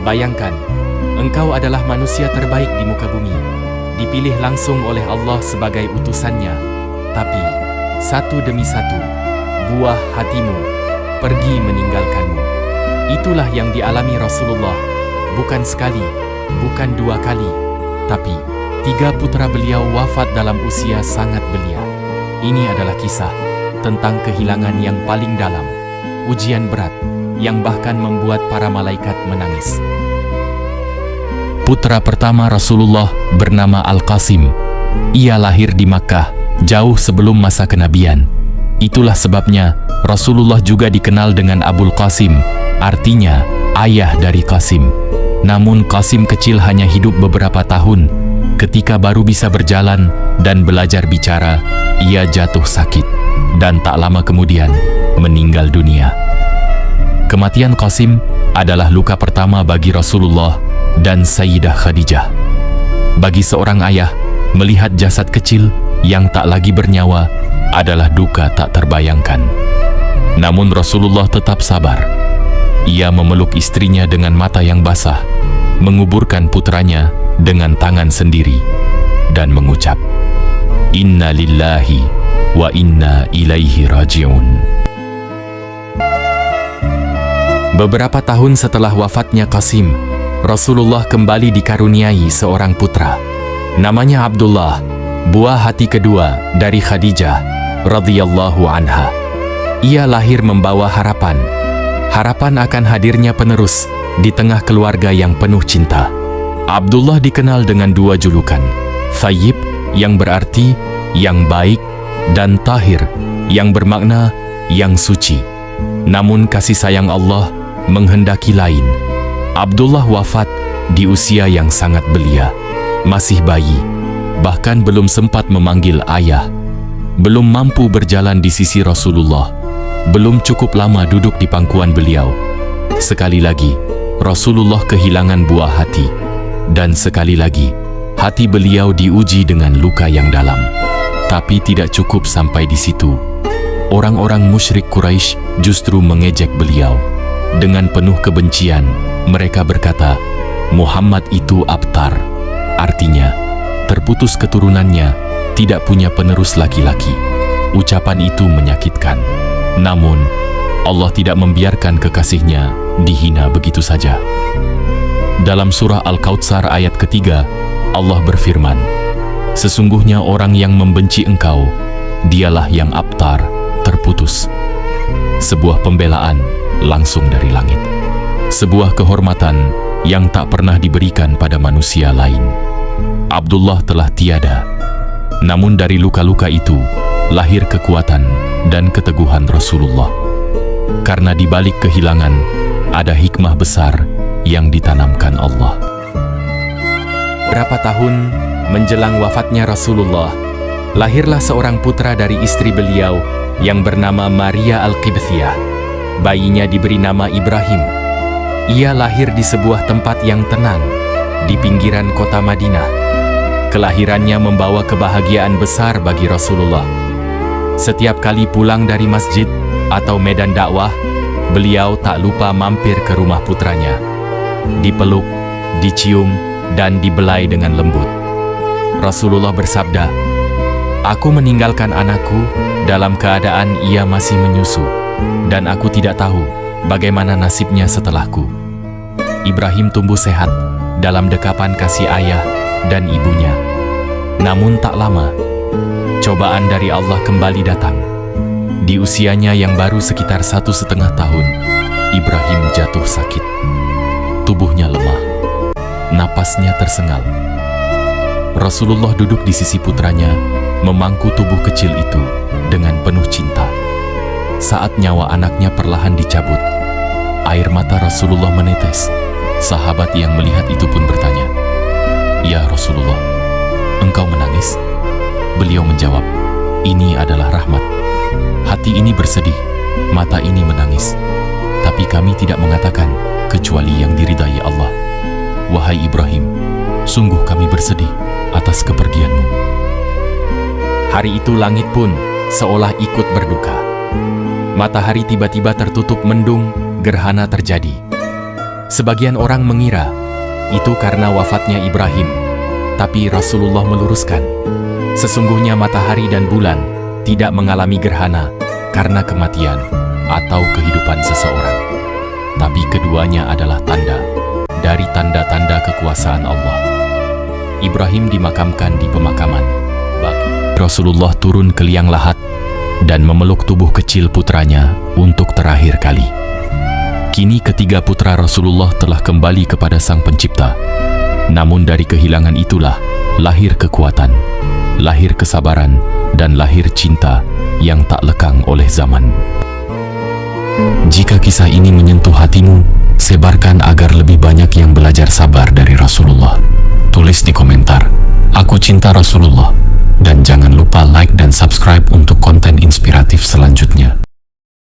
Bayangkan, engkau adalah manusia terbaik di muka bumi, dipilih langsung oleh Allah sebagai utusannya, tapi satu demi satu, buah hatimu pergi meninggalkanmu. Itulah yang dialami Rasulullah, bukan sekali, bukan dua kali, tapi 3 putra beliau wafat dalam usia sangat belia. Ini adalah kisah tentang kehilangan yang paling dalam, ujian berat yang bahkan membuat para malaikat menangis. Putra pertama Rasulullah bernama Al-Qasim. Ia lahir di Makkah jauh sebelum masa kenabian. Itulah sebabnya Rasulullah juga dikenal dengan Abul Qasim, artinya ayah dari Qasim. Namun Qasim kecil hanya hidup beberapa tahun. Ketika baru bisa berjalan dan belajar bicara, ia jatuh sakit dan tak lama kemudian meninggal dunia. Kematian Qasim adalah luka pertama bagi Rasulullah dan Sayyidah Khadijah. Bagi seorang ayah, melihat jasad kecil yang tak lagi bernyawa adalah duka tak terbayangkan. Namun Rasulullah tetap sabar. Ia memeluk istrinya dengan mata yang basah, menguburkan putranya dengan tangan sendiri, dan mengucap, "Inna lillahi wa inna ilaihi raji'un." Beberapa tahun setelah wafatnya Qasim, Rasulullah kembali dikaruniai seorang putra. Namanya Abdullah, buah hati kedua dari Khadijah radhiyallahu anha. Ia lahir membawa harapan akan hadirnya penerus di tengah keluarga yang penuh cinta. Abdullah dikenal dengan 2 julukan, Thayyib yang berarti yang baik dan Tahir yang bermakna yang suci. Namun kasih sayang Allah menghendaki lain. Abdullah wafat di usia yang sangat belia, masih bayi, bahkan belum sempat memanggil ayah, belum mampu berjalan di sisi Rasulullah, belum cukup lama duduk di pangkuan beliau. Sekali lagi, Rasulullah kehilangan buah hati, dan sekali lagi, hati beliau diuji dengan luka yang dalam. Tapi tidak cukup sampai di situ. Orang-orang musyrik Quraisy justru mengejek beliau. Dengan penuh kebencian, mereka berkata, Muhammad itu abtar. Artinya, terputus keturunannya, tidak punya penerus laki-laki. Ucapan itu menyakitkan. Namun, Allah tidak membiarkan kekasihnya dihina begitu saja. Dalam surah Al-Kautsar ayat ketiga, Allah berfirman, "Sesungguhnya orang yang membenci engkau, dialah yang abtar, terputus." Sebuah pembelaan langsung dari langit. Sebuah kehormatan yang tak pernah diberikan pada manusia lain. Abdullah telah tiada. Namun dari luka-luka itu, lahir kekuatan dan keteguhan Rasulullah. Karena di balik kehilangan, ada hikmah besar yang ditanamkan Allah. Berapa tahun menjelang wafatnya Rasulullah, lahirlah seorang putra dari istri beliau yang bernama Maria Al-Qibthiyah. Bayinya diberi nama Ibrahim. Ia lahir di sebuah tempat yang tenang, di pinggiran kota Madinah. Kelahirannya membawa kebahagiaan besar bagi Rasulullah. Setiap kali pulang dari masjid atau medan dakwah, beliau tak lupa mampir ke rumah putranya. Dipeluk, dicium, dan dibelai dengan lembut. Rasulullah bersabda, "Aku meninggalkan anakku dalam keadaan ia masih menyusu, dan aku tidak tahu bagaimana nasibnya setelahku." Ibrahim tumbuh sehat dalam dekapan kasih ayah dan ibunya. Namun tak lama, cobaan dari Allah kembali datang. Di usianya yang baru sekitar 1,5 tahun, Ibrahim jatuh sakit. Tubuhnya lemah, napasnya tersengal. Rasulullah duduk di sisi putranya, memangku tubuh kecil itu dengan penuh cinta. Saat nyawa anaknya perlahan dicabut, air mata Rasulullah menetes. Sahabat yang melihat itu pun bertanya, "Ya Rasulullah, engkau menangis?" Beliau menjawab, "Ini adalah rahmat. Hati ini bersedih, mata ini menangis. Tapi kami tidak mengatakan kecuali yang diridai Allah. Wahai Ibrahim, sungguh kami bersedih atas kepergianmu." Hari itu langit pun seolah ikut berduka. Matahari tiba-tiba tertutup mendung, gerhana terjadi. Sebagian orang mengira itu karena wafatnya Ibrahim, tapi Rasulullah meluruskan, sesungguhnya matahari dan bulan tidak mengalami gerhana karena kematian atau kehidupan seseorang, tapi keduanya adalah tanda dari tanda-tanda kekuasaan Allah. Ibrahim dimakamkan di pemakaman baki. Rasulullah turun ke liang lahat dan memeluk tubuh kecil putranya untuk terakhir kali. Kini ketiga putra Rasulullah telah kembali kepada Sang Pencipta. Namun dari kehilangan itulah lahir kekuatan, lahir kesabaran, dan lahir cinta yang tak lekang oleh zaman. Jika kisah ini menyentuh hatimu, sebarkan agar lebih banyak yang belajar sabar dari Rasulullah. Tulis di komentar, "Aku cinta Rasulullah." Dan jangan lupa like dan subscribe untuk konten inspiratif selanjutnya.